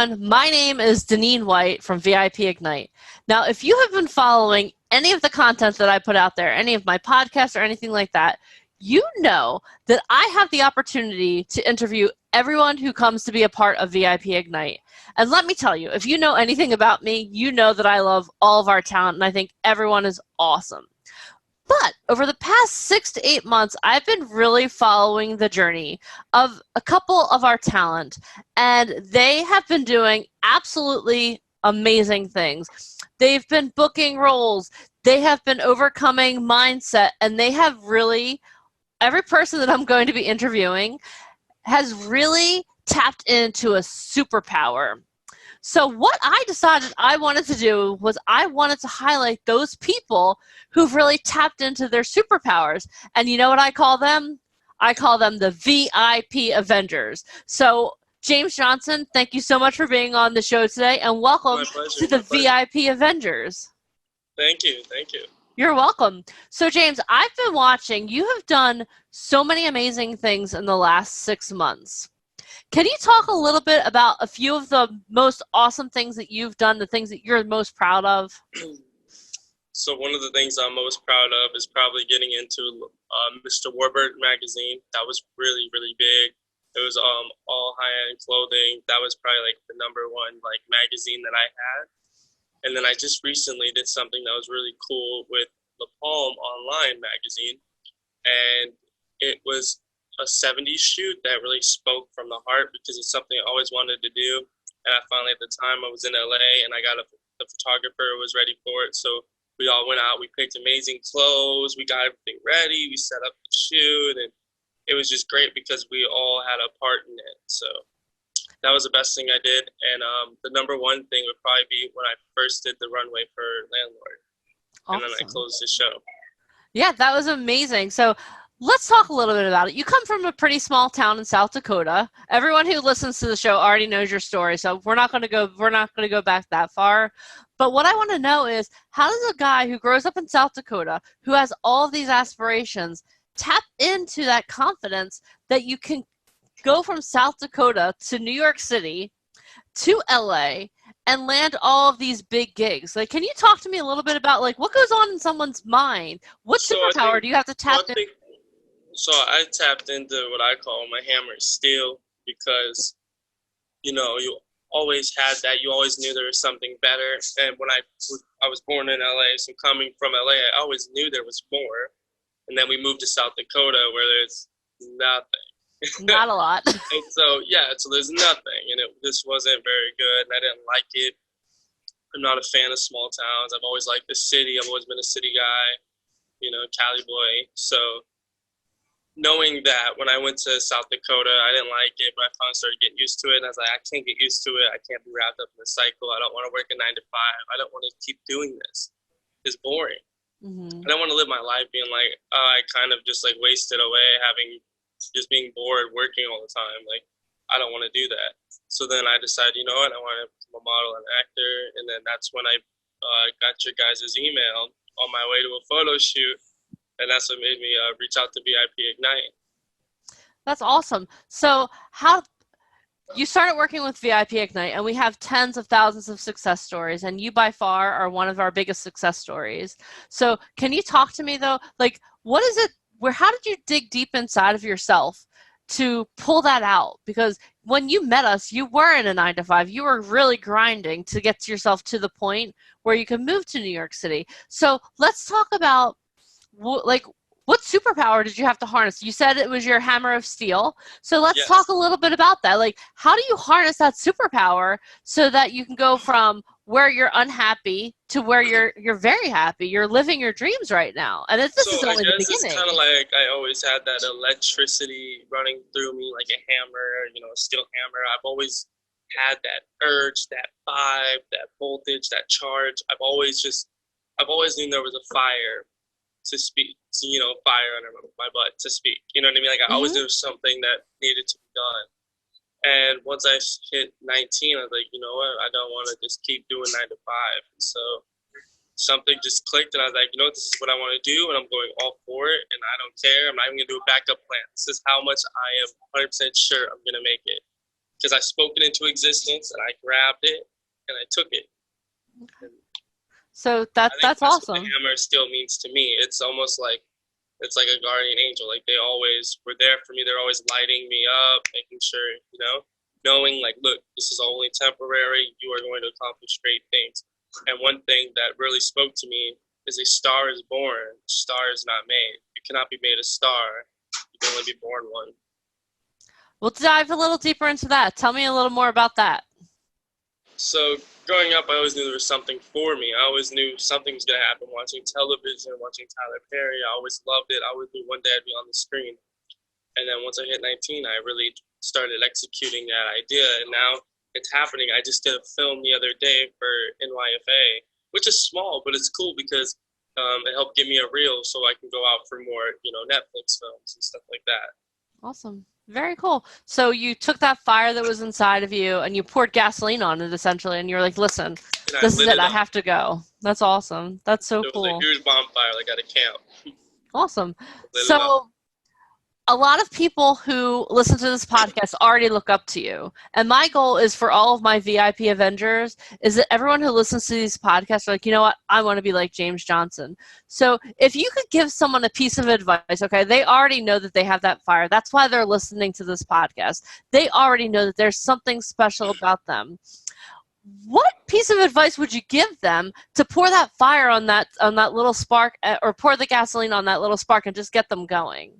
everyone. My name is Deneen White from VIPIGNITE. Now, if you have been following any of the content that I put out there, any of my podcasts or anything like that, you know that I have the opportunity to interview everyone who comes to be a part of VIPIGNITE. And let me tell you, if you know anything about me, you know that I love all of our talent and I think everyone is awesome. But over the past 6 to 8 months, I've been really following the journey of a couple of our talent, and they have been doing absolutely amazing things. They've been booking roles, they have been overcoming mindset, and they have really, every person that I'm going to be interviewing has really tapped into a superpower. So what I decided I wanted to do was I wanted to highlight those people who've really tapped into their superpowers. And you know what I call them? I call them the VIP Avengers. So James Johnson, thank you so much for being on the show today, and welcome to the VIP Avengers. Thank you. Thank you. You're welcome. So James, I've been watching. You have done so many amazing things in the last 6 months. Can you talk a little bit about a few of the most awesome things that you've done, the things that you're most proud of? So one of the things I'm most proud of is probably getting into Mr. Warburton magazine. That was really, really big. It was all high-end clothing. That was probably like the #1 like magazine that I had. And then I just recently did something that was really cool with La Palme Online magazine, and it was a 70s shoot that really spoke from the heart because it's something I always wanted to do. And I finally, at the time, I was in LA and I got the photographer was ready for it. So we all went out, we picked amazing clothes, we got everything ready, we set up the shoot, and it was just great because we all had a part in it. So that was the best thing I did. And the #1 thing would probably be when I first did the runway for Landlord. Awesome. And then I closed the show. Yeah, that was amazing. So let's talk a little bit about it. You come from a pretty small town in South Dakota. Everyone who listens to the show already knows your story, so we're not going to go back that far. But what I want to know is, how does a guy who grows up in South Dakota, who has all of these aspirations, tap into that confidence that you can go from South Dakota to New York City to LA and land all of these big gigs? Like, can you talk to me a little bit about like what goes on in someone's mind? What superpower do you have to tap into? So I tapped into what I call my hammer of steel because, you always had that. You always knew there was something better. And when I was born in LA, so coming from LA, I always knew there was more. And then we moved to South Dakota where there's nothing. Not a lot. And so there's nothing. And this wasn't very good, and I didn't like it. I'm not a fan of small towns. I've always liked the city. I've always been a city guy, Cali boy. So knowing that when I went to South Dakota, I didn't like it, but I finally started getting used to it. And I was like, I can't get used to it. I can't be wrapped up in the cycle. I don't want to work a 9 to 5. I don't want to keep doing this. It's boring. Mm-hmm. I don't want to live my life being like, I kind of just like wasted away just being bored working all the time. Like, I don't want to do that. So then I decided, you know what, I want to become a model and actor. And then that's when I got your guys' email on my way to a photo shoot. And that's what made me reach out to VIPIGNITE. That's awesome. So how you started working with VIPIGNITE, and we have tens of thousands of success stories, and you by far are one of our biggest success stories. So can you talk to me though, like what is it, how did you dig deep inside of yourself to pull that out? Because when you met us, you were in a 9 to 5. You were really grinding to get yourself to the point where you could move to New York City. So let's talk about what superpower did you have to harness? You said it was your hammer of steel. So let's talk a little bit about that. Like, how do you harness that superpower so that you can go from where you're unhappy to where you're very happy? You're living your dreams right now. And this is only the beginning. It's kind of like I always had that electricity running through me like a hammer, a steel hammer. I've always had that urge, that vibe, that voltage, that charge. I've always knew there was a fire to speak, fire under my butt to speak. You know what I mean? Like I always knew something that needed to be done. And once I hit 19, I was like, you know what? I don't want to just keep doing 9 to 5. And so something just clicked, and I was like, this is what I want to do, and I'm going all for it, and I don't care. I'm not even going to do a backup plan. This is how much I am 100% sure I'm going to make it. because I spoke it into existence and I grabbed it and I took it. And So I think that's that's what awesome. the hammer still means to me. It's almost like it's like a guardian angel. Like they always were there for me. They're always lighting me up, making sure, knowing like, look, this is only temporary. You are going to accomplish great things. And one thing that really spoke to me is a star is born, a star is not made. You cannot be made a star. You can only be born one. We'll dive a little deeper into that. Tell me a little more about that. So growing up, I always knew there was something for me. I always knew something was going to happen watching television, watching Tyler Perry. I always loved it. I always knew one day I'd be on the screen. And then once I hit 19, I really started executing that idea. And now it's happening. I just did a film the other day for NYFA, which is small, but it's cool because it helped give me a reel so I can go out for more, Netflix films and stuff like that. Awesome. Very cool. So you took that fire that was inside of you and you poured gasoline on it essentially, and you're like, listen, this is it. I have to go. That's awesome. That's so cool. It was a huge bonfire like at a camp. Awesome. So a lot of people who listen to this podcast already look up to you. And my goal is for all of my VIP Avengers is that everyone who listens to these podcasts are like, you know what? I want to be like James Johnson. So if you could give someone a piece of advice, okay, they already know that they have that fire. That's why they're listening to this podcast. They already know that there's something special about them. What piece of advice would you give them to pour that fire on that little spark, or pour the gasoline on that little spark and just get them going?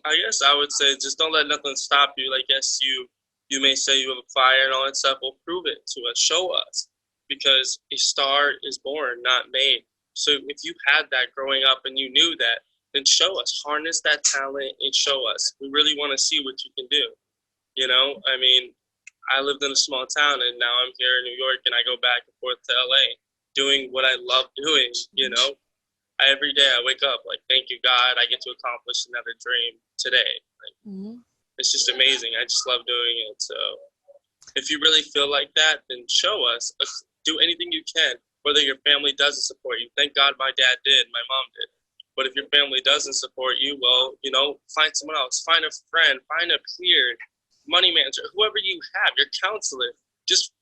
I guess I would say just don't let nothing stop you. Like, yes, you may say you have a fire and all that stuff. Well, prove it to us. Show us. Because a star is born, not made. So if you had that growing up and you knew that, then show us. Harness that talent and show us. We really want to see what you can do. I mean, I lived in a small town and now I'm here in New York and I go back and forth to LA doing what I love doing, Every day I wake up like, thank you, God, I get to accomplish another dream today. Like, It's just amazing. I just love doing it. So if you really feel like that, then show us. Do anything you can, whether your family doesn't support you. Thank God my dad did, my mom did. But if your family doesn't support you, well, find someone else. Find a friend, find a peer, money manager, whoever you have, your counselor. Just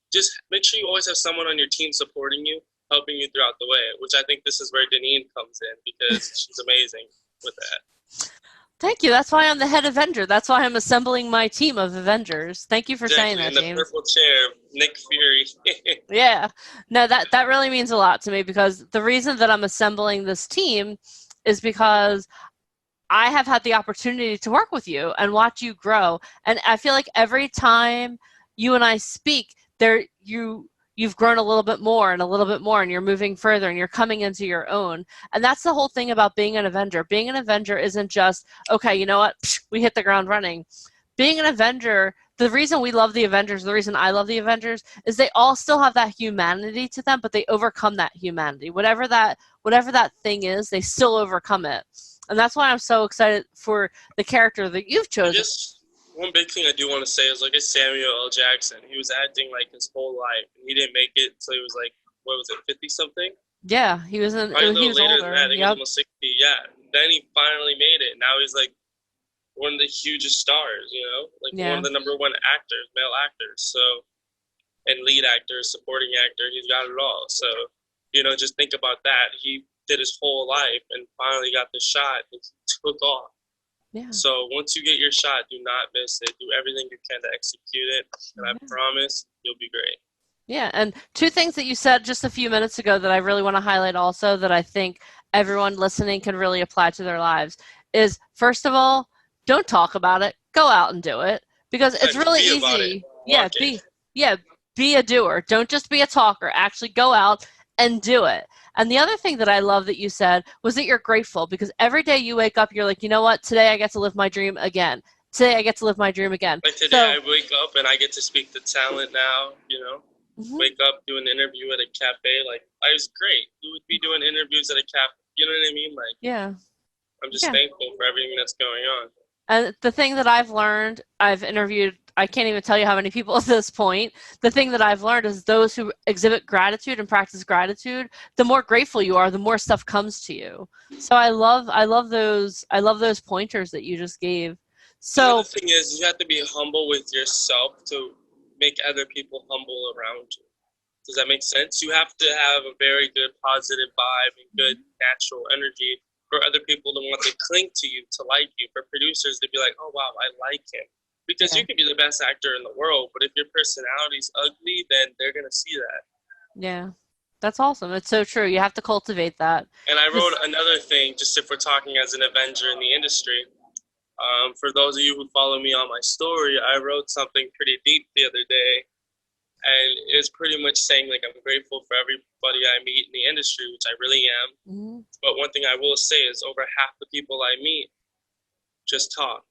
make sure you always have someone on your team supporting you, helping you throughout the way, which I think this is where Deneen comes in because she's amazing with that. Thank you. That's why I'm the head Avenger. That's why I'm assembling my team of Avengers. Thank you for saying that, James. In the purple chair, Nick Fury. Yeah. No, that really means a lot to me because the reason that I'm assembling this team is because I have had the opportunity to work with you and watch you grow. And I feel like every time you and I speak, you've grown a little bit more and a little bit more, and you're moving further and you're coming into your own. And that's the whole thing about being an Avenger. Being an Avenger isn't just, okay, you know what, we hit the ground running. Being an Avenger, the reason we love the Avengers, the reason I love the Avengers, is they all still have that humanity to them, but they overcome that humanity. Whatever that thing is, they still overcome it. And that's why I'm so excited for the character that you've chosen. One big thing I do want to say is, look at Samuel L. Jackson. He was acting like his whole life, and he didn't make it until he was like, what was it, 50-something? Yeah, he was Probably a little later than that. He was almost 60, yeah. Then he finally made it. Now he's like one of the hugest stars, one of the number one actors, male actors. So, and lead actor, supporting actor, he's got it all. So, just think about that. He did his whole life and finally got the shot and took off. Yeah. So once you get your shot, do not miss it. Do everything you can to execute it, and I promise you'll be great. Yeah, and two things that you said just a few minutes ago that I really want to highlight also that I think everyone listening can really apply to their lives is, first of all, don't talk about it. Go out and do it because it's really easy. Be a doer. Don't just be a talker. Actually go out and do it. And the other thing that I love that you said was that you're grateful because every day you wake up, you're like, you know what? Today I get to live my dream again. Today I get to live my dream again. Like today I wake up and I get to speak to talent now, Wake up, do an interview at a cafe. Like, I was great. You would be doing interviews at a cafe. You know what I mean? Like, yeah. I'm just thankful for everything that's going on. And the thing that I've learned, I've interviewed, I can't even tell you how many people at this point. The thing that I've learned is those who exhibit gratitude and practice gratitude, the more grateful you are, the more stuff comes to you. So I love those pointers that you just gave. So the thing is, you have to be humble with yourself to make other people humble around you. Does that make sense? You have to have a very good positive vibe and good natural energy for other people to want to cling to you, to like you, for producers to be like, oh, wow, I like him. Because you can be the best actor in the world, but if your personality's ugly, then they're going to see that. Yeah. That's awesome. It's so true. You have to cultivate that. And I wrote another thing, just if we're talking as an Avenger in the industry. For those of you who follow me on my story, I wrote something pretty deep the other day. And it's pretty much saying, like, I'm grateful for everybody I meet in the industry, which I really am. Mm-hmm. But one thing I will say is over half the people I meet just talk.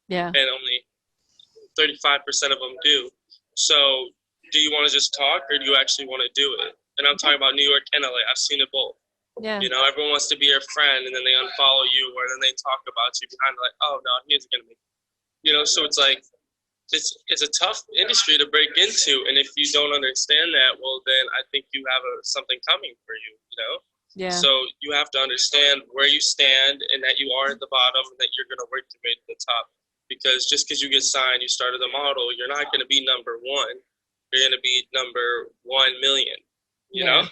Yeah. And only 35% of them do. So do you want to just talk or do you actually want to do it? And I'm talking about New York and LA. I've seen it both. Yeah. You know, everyone wants to be your friend and then they unfollow you or then they talk about you behind like, oh, no, he isn't going to make it. You know, so it's like, it's a tough industry to break into. And if you don't understand that, well, then I think you have something coming for you, you know? Yeah. So you have to understand where you stand and that you are at the bottom and that you're going to work your way to the top. Because just because you get signed, you started a model, you're not going to be number one. You're going to be number 1 million, you know?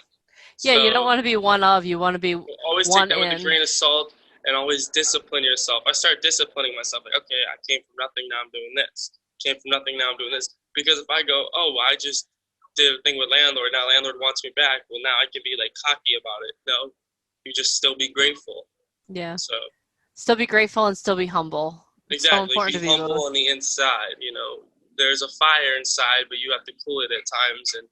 Yeah, so, you don't want to be one of, you want to be always one take that in. with a grain of salt and always discipline yourself. I start disciplining myself. Like, okay, I came from nothing, now I'm doing this. Came from nothing, now I'm doing this. Because if I go, oh, I just did a thing with landlord, now landlord wants me back, well, now I can be like cocky about it. No, you just still be grateful. Yeah. So still be grateful and still be humble. Exactly. So be humble on the inside, you know. There's a fire inside, but you have to cool it at times and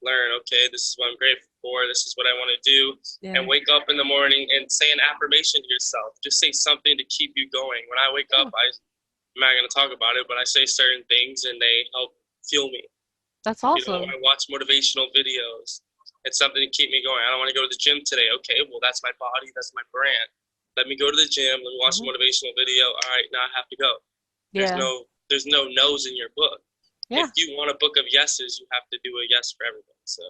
learn, okay, this is what I'm grateful for. This is what I want to do. Yeah. And wake up in the morning and say an affirmation to yourself. Just say something to keep you going. When I wake up, I'm not going to talk about it, but I say certain things and they help fuel me. That's awesome. You know, I watch motivational videos. It's something to keep me going. I don't want to go to the gym today. Okay, well, that's my body. That's my brand. Let me go to the gym. Let me watch a motivational video. All right, now I have to go. There's no no's in your book. Yeah. If you want a book of yeses, you have to do a yes for everything. So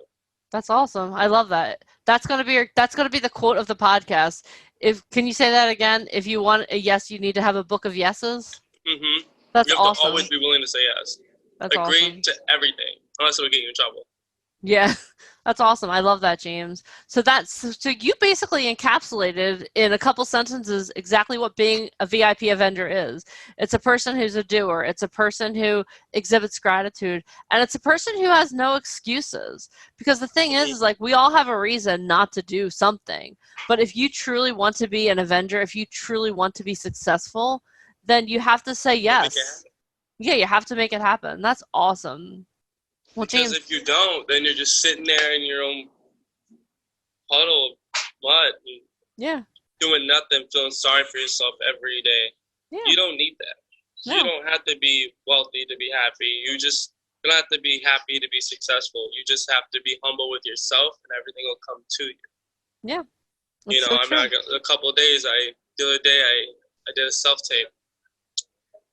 that's awesome. I love that. That's gonna be the quote of the podcast. Can you say that again? If you want a yes, you need to have a book of yeses. Mm-hmm. That's you have awesome. to always be willing to say yes. That's Agree awesome. to everything, unless it will get you in trouble. Yeah, that's awesome. I love that, James. So you basically encapsulated in a couple sentences exactly what being a VIP Avenger is. It's a person who's a doer. It's a person who exhibits gratitude, and it's a person who has no excuses. Because the thing is like we all have a reason not to do something. But if you truly want to be an Avenger, if you truly want to be successful, then you have to say yes. Yeah, you have to make it happen. That's awesome. Well, because if you don't, then you're just sitting there in your own puddle of mud and doing nothing, feeling sorry for yourself every day. Yeah. You don't need that. No. You don't have to be wealthy to be happy. You don't have to be happy to be successful. You just have to be humble with yourself and everything will come to you. Yeah. You know, a couple of days, the other day I did a self-tape.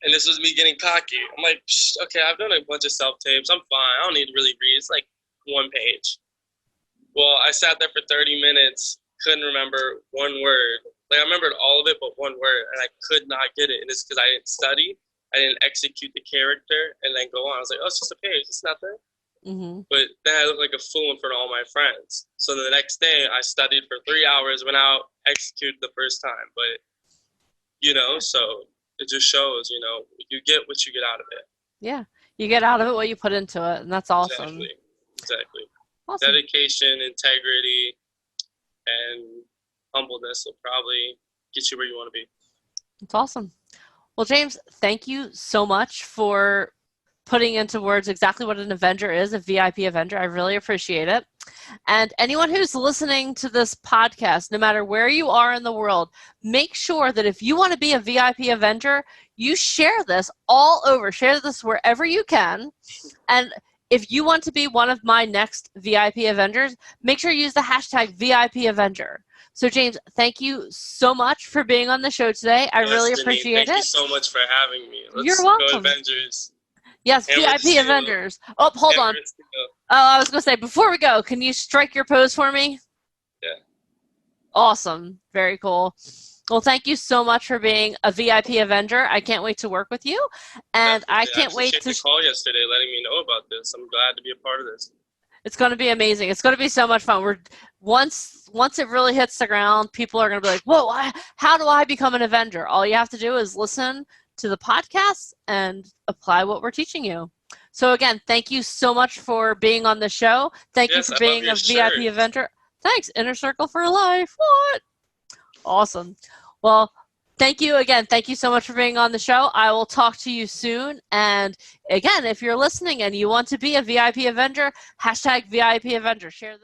And this was me getting cocky. I'm like, okay, I've done a bunch of self-tapes. I'm fine. I don't need to really read. It's like one page. Well, I sat there for 30 minutes, couldn't remember one word. Like, I remembered all of it but one word, and I could not get it. And it's because I didn't study. I didn't execute the character and then go on. I was like, oh, it's just a page. It's nothing. Mm-hmm. But then I looked like a fool in front of all my friends. So the next day, I studied for 3 hours, went out, executed the first time. But, you know, so it just shows, you know, you get what you get out of it. Yeah. You get out of it what you put into it, and that's awesome. Exactly. Awesome. Dedication, integrity, and humbleness will probably get you where you want to be. That's awesome. Well, James, thank you so much for putting into words exactly what an Avenger is, a VIP Avenger. I really appreciate it. And anyone who's listening to this podcast, no matter where you are in the world, make sure that if you want to be a VIP Avenger, you share this all over. Share this wherever you can. And if you want to be one of my next VIP Avengers, make sure you use the hashtag VIP Avenger. So, James, thank you so much for being on the show today. I really appreciate it. Thank you so much for having me. You're welcome. Go Avengers. Yes, VIP Avengers. Oh, hold on. Oh, I was going to say, before we go, can you strike your pose for me? Yeah. Awesome. Very cool. Well, thank you so much for being a VIP Avenger. I can't wait to work with you. And Definitely. I I can't wait appreciate the call yesterday, letting me know about this. I'm glad to be a part of this. It's going to be amazing. It's going to be so much fun. Once it really hits the ground, people are going to be like, "Whoa, how do I become an Avenger?" All you have to do is listen to the podcast and apply what we're teaching you. So again, thank you so much for being on the show. Thank you Yes, for I love being your a VIP shirt. Avenger. Thanks, Inner Circle for Life. What? Awesome. Well, thank you again. Thank you so much for being on the show. I will talk to you soon. And again, if you're listening and you want to be a VIP Avenger, hashtag VIP Avenger. Share this.